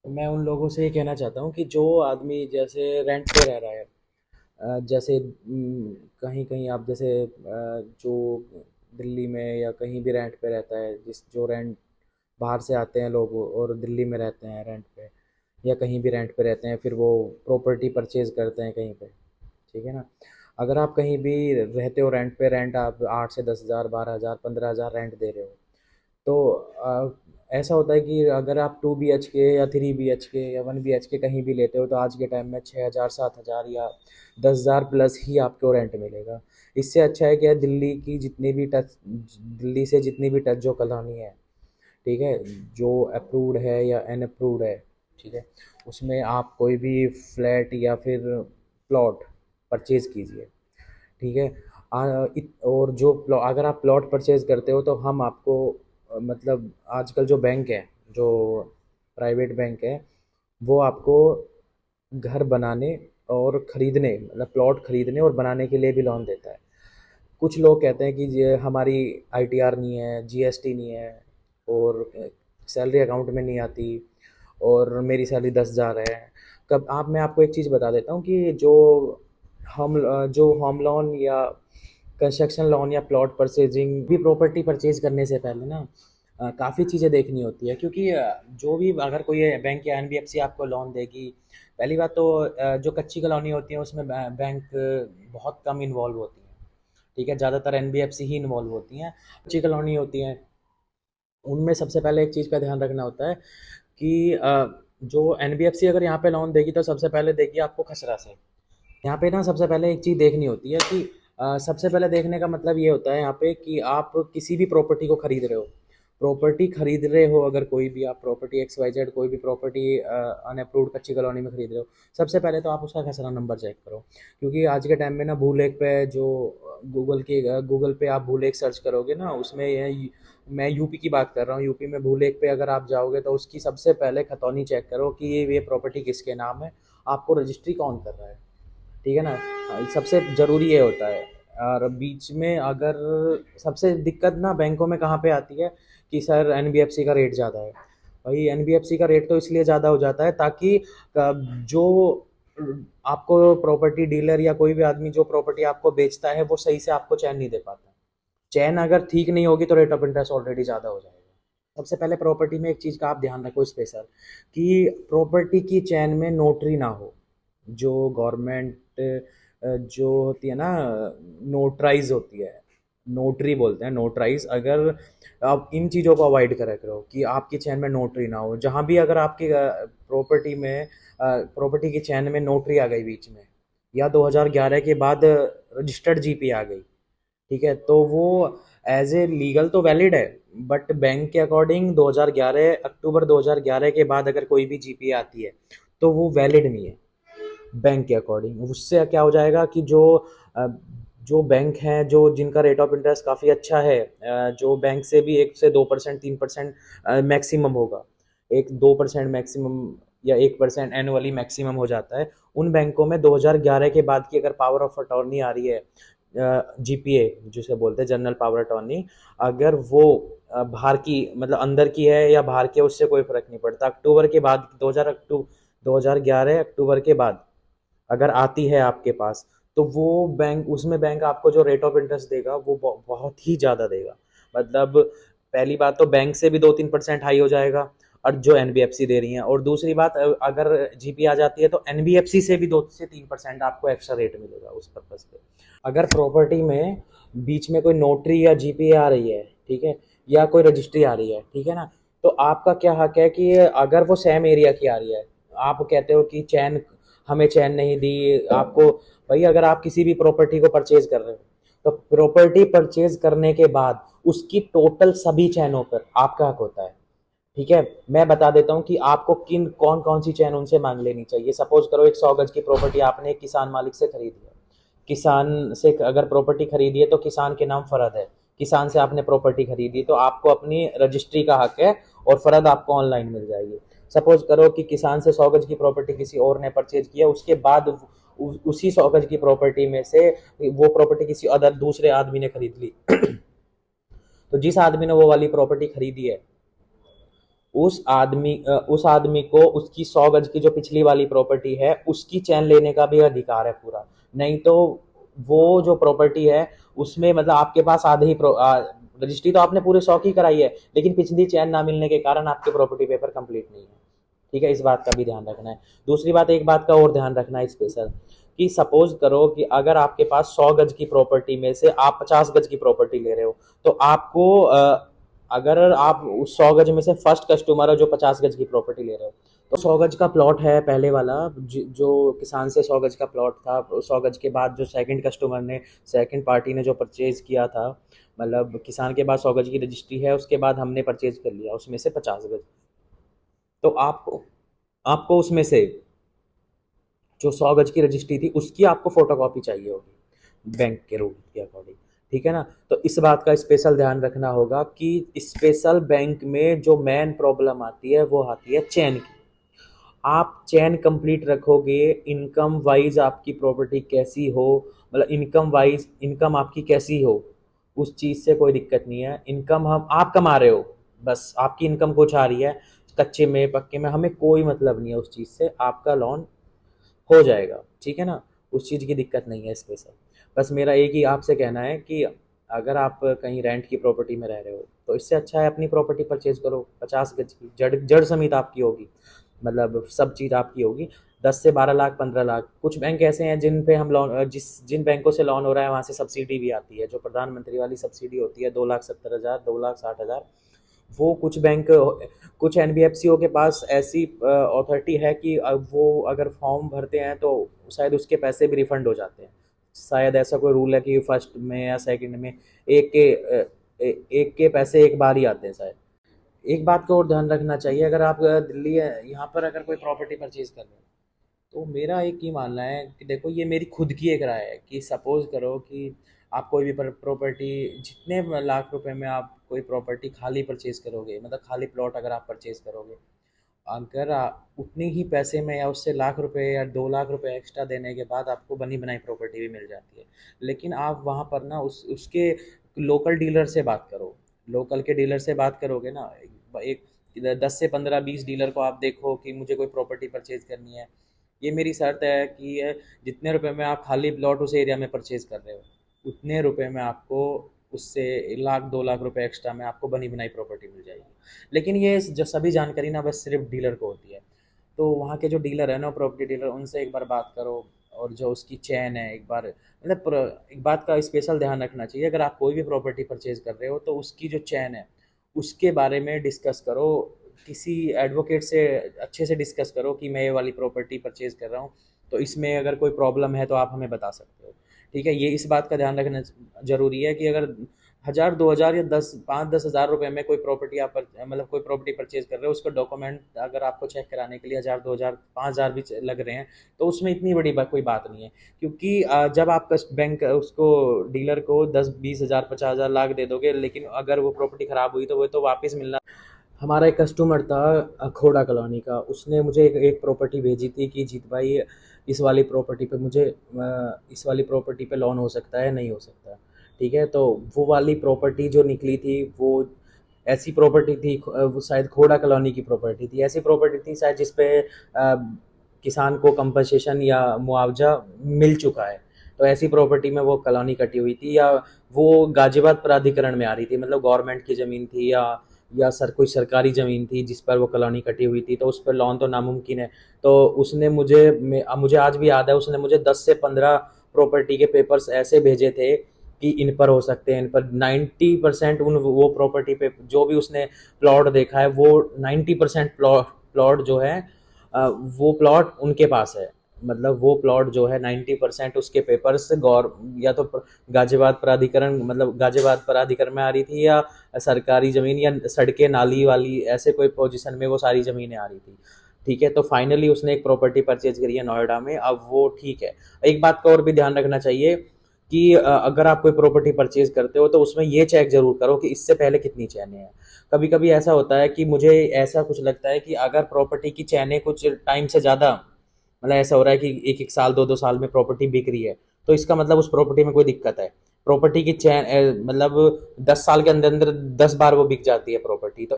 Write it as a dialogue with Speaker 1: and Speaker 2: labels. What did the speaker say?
Speaker 1: मैं उन लोगों से ये कहना चाहता हूँ कि जो आदमी जैसे रेंट पे रह रहा है, जैसे कहीं कहीं आप जैसे जो दिल्ली में या कहीं भी रेंट पे रहता है, जिस जो रेंट बाहर से आते हैं लोग और दिल्ली में रहते हैं रेंट पे, या कहीं भी रेंट पे रहते हैं, फिर वो प्रॉपर्टी परचेज करते हैं कहीं पे, ठीक है ना। अगर आप कहीं भी रहते हो रेंट पे, रेंट आप 8 से 10 हज़ार, 12 हज़ार, 15 हज़ार रेंट दे रहे हो, तो ऐसा होता है कि अगर आप 2 BHK या 3 BHK या 1 BHK कहीं भी लेते हो, तो आज के टाइम में 6 हज़ार, 7 हज़ार या 10 हज़ार प्लस ही आपको रेंट मिलेगा। इससे अच्छा है कि दिल्ली की जितनी भी टच दिल्ली से जितनी भी टच जो कॉलोनी है, ठीक है, जो अप्रूव्ड है या अनअप्रूव्ड है, ठीक है, उसमें आप कोई भी फ्लैट या फिर प्लॉट परचेज़ कीजिए, ठीक है। और जो अगर आप प्लॉट परचेज करते हो तो हम आपको मतलब आजकल जो बैंक है, जो प्राइवेट बैंक है, वो आपको घर बनाने और ख़रीदने, मतलब प्लॉट ख़रीदने और बनाने के लिए भी लोन देता है। कुछ लोग कहते हैं कि ये हमारी ITR नहीं है, GST नहीं है, और सैलरी अकाउंट में नहीं आती, और मेरी सैलरी 10 हज़ार है। कब आप मैं आपको एक चीज़ बता देता हूँ कि जो होम लोन या कंस्ट्रक्शन लोन या प्लॉट परचेजिंग भी, प्रॉपर्टी परचेज करने से पहले ना काफ़ी चीज़ें देखनी होती है, क्योंकि जो भी अगर कोई बैंक या NBFC आपको लोन देगी, पहली बात तो जो कच्ची कॉलोनी होती है उसमें बैंक बहुत कम इन्वॉल्व होती है, ठीक है, ज़्यादातर NBFC ही इन्वॉल्व होती हैं। कच्ची कॉलोनी होती हैं, उनमें सबसे पहले एक चीज़ का ध्यान रखना होता है कि जो NBFC अगर यहाँ पे लोन देगी तो सबसे पहले देगी आपको खसरा से। यहाँ पे ना सबसे पहले एक चीज़ देखनी होती है कि सबसे पहले देखने का मतलब ये होता है यहाँ पे कि आप किसी भी प्रॉपर्टी को खरीद रहे हो, प्रॉपर्टी खरीद रहे हो, अगर कोई भी आप प्रॉपर्टी XYZ कोई भी प्रॉपर्टी अनअप्रूव्ड कच्ची कॉलोनी में खरीद रहे हो, सबसे पहले तो आप उसका खसरा नंबर चेक करो। क्योंकि आज के टाइम में ना भूलेख पे जो गूगल पे आप भूलेख सर्च करोगे ना, उसमें मैं यूपी की बात कर रहा हूँ, यूपी में भूलेख पे अगर आप जाओगे तो उसकी सबसे पहले खतौनी चेक करो कि ये प्रॉपर्टी किसके नाम है, आपको रजिस्ट्री कौन कर रहा है, ठीक है ना। सबसे ज़रूरी ये होता है। और बीच में अगर सबसे दिक्कत ना बैंकों में कहाँ पे आती है कि सर NBFC का रेट ज़्यादा है। भाई NBFC का रेट तो इसलिए ज़्यादा हो जाता है ताकि जो आपको प्रॉपर्टी डीलर या कोई भी आदमी जो प्रॉपर्टी आपको बेचता है वो सही से आपको चैन नहीं दे पाता। चैन अगर ठीक नहीं होगी तो रेट ऑफ इंटरेस्ट ऑलरेडी ज़्यादा हो जाएगा। सबसे पहले प्रॉपर्टी में एक चीज़ का आप ध्यान रखो स्पेशल, कि प्रॉपर्टी की चैन में नोटरी ना हो। जो गवर्नमेंट जो होती है ना, नोटराइज होती है, नोटरी बोलते हैं, नोटराइज, अगर आप इन चीज़ों को अवॉइड करा करो कि आपकी चैन में नोटरी ना हो। जहाँ भी अगर आपकी प्रॉपर्टी की चैन में नोटरी आ गई बीच में, या 2011 के बाद रजिस्टर्ड GP आ गई, ठीक है, तो वो एज ए लीगल तो वैलिड है, बट बैंक के अकॉर्डिंग 2011 अक्टूबर 2011 के बाद अगर कोई भी GP आती है तो वो वैलिड नहीं है बैंक के अकॉर्डिंग। उससे क्या हो जाएगा कि अ, जो बैंक हैं जो जिनका रेट ऑफ इंटरेस्ट काफ़ी अच्छा है, जो बैंक से भी 1 से 2%, 3% मैक्सिमम होगा, 1-2% मैक्सिमम, या 1% एनुअली मैक्सिमम हो जाता है, उन बैंकों में 2011 के बाद की अगर पावर ऑफ अटॉर्नी आ रही है, GPA जिसे बोलते हैं जनरल पावर अटॉर्नी, अगर वो बाहर की मतलब अंदर की है या बाहर की है, उससे कोई फर्क नहीं पड़ता। अक्टूबर के बाद 2011 अक्टूबर के बाद अगर आती है आपके पास, तो वो बैंक, उसमें बैंक आपको जो रेट ऑफ इंटरेस्ट देगा वो बहुत ही ज़्यादा देगा। मतलब पहली बात तो बैंक से भी 2-3% हाई हो जाएगा, और जो NBFC दे रही हैं, और दूसरी बात अगर GP आ जाती है तो NBFC से भी 2 से 3% आपको एक्स्ट्रा रेट मिलेगा उस पर्पज़ पे। अगर प्रॉपर्टी में बीच में कोई नोटरी या GP आ रही है, ठीक है, या कोई रजिस्ट्री आ रही है, ठीक है ना, तो आपका क्या हक है कि अगर वो सेम एरिया की आ रही है, आप कहते हो कि चैन हमें चैन नहीं दी आपको। भाई अगर आप किसी भी प्रॉपर्टी को परचेज कर रहे हो, तो प्रॉपर्टी परचेज करने के बाद उसकी टोटल सभी चैनों पर आपका हक होता है, ठीक है। मैं बता देता हूँ कि आपको किन कौन कौन सी चैन उनसे मांग लेनी चाहिए। सपोज करो एक 100 गज की प्रॉपर्टी आपने एक किसान मालिक से खरीदी है, किसान से अगर प्रॉपर्टी खरीदी है तो किसान के नाम फर्द है, किसान से आपने प्रॉपर्टी खरीदी तो आपको अपनी रजिस्ट्री का हक है, और फर्द आपको ऑनलाइन मिल जाएगी। सपोज करो कि किसान से 100 गज की प्रॉपर्टी किसी और ने परचेज किया, उसके बाद उसी 100 गज की प्रॉपर्टी में से वो प्रॉपर्टी किसी अदर दूसरे आदमी ने खरीद ली तो जिस आदमी ने वो वाली प्रॉपर्टी खरीदी है, उस आदमी को उसकी 100 गज की जो पिछली वाली प्रॉपर्टी है उसकी चैन लेने का भी अधिकार है पूरा। नहीं तो वो जो प्रॉपर्टी है उसमें मतलब आपके पास आधे ही रजिस्ट्री तो आपने पूरे 100 की कराई है, लेकिन पिछली चैन ना मिलने के कारण आपके प्रॉपर्टी पेपर कंप्लीट नहीं है। ठीक है, इस बात का भी ध्यान रखना है। दूसरी बात, एक बात का और ध्यान रखना है स्पेशल, कि सपोज करो कि अगर आपके पास 100 गज की प्रॉपर्टी में से आप 50 गज की प्रॉपर्टी ले रहे हो, तो आपको अगर आप उस 100 गज में से फर्स्ट कस्टमर है जो 50 गज की प्रॉपर्टी ले रहे हो, तो 100 गज का प्लॉट है पहले वाला, जो किसान से 100 गज का प्लॉट था, 100 गज के बाद जो सेकंड कस्टमर ने, सेकंड पार्टी ने जो परचेज किया था, मतलब किसान के बाद 100 गज की रजिस्ट्री है, उसके बाद हमने परचेज कर लिया उसमें से 50 गज। तो आपको आपको उसमें से जो 100 गज की रजिस्ट्री थी उसकी आपको फोटोकॉपी चाहिए होगी बैंक के रूल के अकॉर्डिंग। ठीक है ना? तो इस बात का स्पेशल ध्यान रखना होगा कि स्पेशल बैंक में जो मेन प्रॉब्लम आती है वो आती है चैन की। आप चैन कंप्लीट रखोगे, इनकम वाइज आपकी प्रॉपर्टी कैसी हो, मतलब इनकम वाइज इनकम आपकी कैसी हो, उस चीज़ से कोई दिक्कत नहीं है। इनकम हम आप कमा रहे हो, बस आपकी इनकम कुछ आ रही है, कच्चे में पक्के में हमें कोई मतलब नहीं है उस चीज़ से, आपका लोन हो जाएगा। ठीक है ना? उस चीज़ की दिक्कत नहीं है स्पेशल। बस मेरा एक ही आपसे कहना है कि अगर आप कहीं रेंट की प्रॉपर्टी में रह रहे हो तो इससे अच्छा है अपनी प्रॉपर्टी परचेज करो, 50 गज की जड़ जड़ समेत आपकी होगी, मतलब सब चीज़ आपकी होगी। 10 से 12 लाख, 15 लाख, कुछ बैंक ऐसे हैं जिन पे हम लोन जिन बैंकों से लोन हो रहा है वहाँ से सब्सिडी भी आती है, जो प्रधानमंत्री वाली सब्सिडी होती है, 2,70,000, 2,60,000। वो कुछ एनबीएफसीओ के पास ऐसी अथॉरिटी है कि वो अगर फॉर्म भरते हैं तो शायद उसके पैसे भी रिफंड हो जाते हैं। शायद ऐसा कोई रूल है कि फर्स्ट में या सेकंड में एक के पैसे एक बार ही आते हैं शायद। एक बात का और ध्यान रखना चाहिए, अगर आप दिल्ली यहाँ पर अगर कोई प्रॉपर्टी परचेज कर रहे हो, तो मेरा एक ही मानना है कि देखो, ये मेरी खुद की एक राय है कि सपोज़ करो कि आप कोई भी प्रॉपर्टी, जितने लाख रुपए में आप कोई प्रॉपर्टी खाली परचेज़ करोगे, मतलब खाली प्लॉट अगर आप परचेज़ करोगे, अगर उतने ही पैसे में या उससे लाख रुपए या 2 लाख रुपए एक्स्ट्रा देने के बाद आपको बनी बनाई प्रॉपर्टी भी मिल जाती है। लेकिन आप वहाँ पर ना उसके लोकल डीलर से बात करो। लोकल के डीलर से बात करोगे ना, एक 10 से 15 20 डीलर को आप देखो कि मुझे कोई प्रॉपर्टी परचेज करनी है। ये मेरी शर्त है कि जितने रुपए में आप खाली प्लॉट उस एरिया में परचेज कर रहे हो, उतने रुपए में आपको उससे 1 लाख 2 लाख रुपए एक्स्ट्रा में आपको बनी बनाई प्रॉपर्टी मिल जाएगी। लेकिन ये जो सभी जानकारी ना बस सिर्फ डीलर को होती है। तो वहाँ के जो डीलर है ना, प्रॉपर्टी डीलर, उनसे एक बार बात करो। और जो उसकी चैन है, एक बार मतलब एक बात का स्पेशल ध्यान रखना चाहिए, अगर आप कोई भी प्रॉपर्टी परचेज कर रहे हो तो उसकी जो चैन है उसके बारे में डिस्कस करो, किसी एडवोकेट से अच्छे से डिस्कस करो कि मैं ये वाली प्रॉपर्टी परचेज कर रहा हूँ, तो इसमें अगर कोई प्रॉब्लम है तो आप हमें बता सकते हो। ठीक है, ये इस बात का ध्यान रखना ज़रूरी है कि अगर 1,000 2,000 या 10 5 10 हज़ार रुपए में कोई प्रॉपर्टी आप मतलब कोई प्रॉपर्टी परचेज कर रहे हो, उसका डॉक्यूमेंट अगर आपको चेक कराने के लिए 1,000 2,000 5,000 भी लग रहे हैं, तो उसमें इतनी बड़ी कोई बात नहीं है। क्योंकि जब आप बैंक उसको डीलर को 10 20 हज़ार 50,000 लाख दे दोगे, लेकिन अगर वो प्रॉपर्टी ख़राब हुई तो वो तो वापस मिलना। हमारा एक कस्टमर था खोड़ा कॉलोनी का, उसने मुझे एक प्रॉपर्टी भेजी थी कि जीत भाई, इस वाली प्रॉपर्टी पे मुझे इस वाली प्रॉपर्टी पे लोन हो सकता है, नहीं हो सकता। ठीक है, तो वो वाली प्रॉपर्टी जो निकली थी वो ऐसी प्रॉपर्टी थी, वो शायद खोड़ा कॉलोनी की प्रॉपर्टी थी, ऐसी प्रॉपर्टी थी शायद जिस पे किसान को कंपनसेशन या मुआवजा मिल चुका है। तो ऐसी प्रॉपर्टी में वो कॉलोनी कटी हुई थी, या वो गाजियाबाद प्राधिकरण में आ रही थी, मतलब गवर्नमेंट की ज़मीन थी, या कोई सरकारी ज़मीन थी जिस पर वो कॉलोनी कटी हुई थी, तो उस पर लोन तो नामुमकिन है। तो उसने मुझे आज भी याद है, उसने मुझे 10 से 15 प्रॉपर्टी के पेपर्स ऐसे भेजे थे कि इन पर हो सकते हैं, इन पर 90% उन वो प्रॉपर्टी पे जो भी उसने प्लॉट देखा है, वो 90% प्लॉट जो है वो प्लॉट उनके पास है। मतलब वो प्लॉट जो है 90% उसके पेपर्स गौर या तो गाजियाबाद प्राधिकरण, मतलब गाजियाबाद प्राधिकरण में आ रही थी, या सरकारी ज़मीन या सड़कें नाली वाली ऐसे कोई पोजीशन में वो सारी ज़मीनें आ रही थी। ठीक है, तो फाइनली उसने एक प्रॉपर्टी परचेज करी है नोएडा में, अब वो ठीक है। एक बात का और भी ध्यान रखना चाहिए कि अगर आप कोई प्रॉपर्टी परचेज करते हो तो उसमें ये चेक ज़रूर करो कि इससे पहले कितनी चैनें हैं। कभी कभी ऐसा होता है कि मुझे ऐसा कुछ लगता है कि अगर प्रॉपर्टी की चैनें कुछ टाइम से ज़्यादा, मतलब ऐसा हो रहा है कि एक एक साल 2 2 साल में प्रॉपर्टी बिक रही है, तो इसका मतलब उस प्रॉपर्टी में कोई दिक्कत है। प्रॉपर्टी की चैन मतलब 10 साल के अंदर अंदर 10 बार वो बिक जाती है प्रॉपर्टी, तो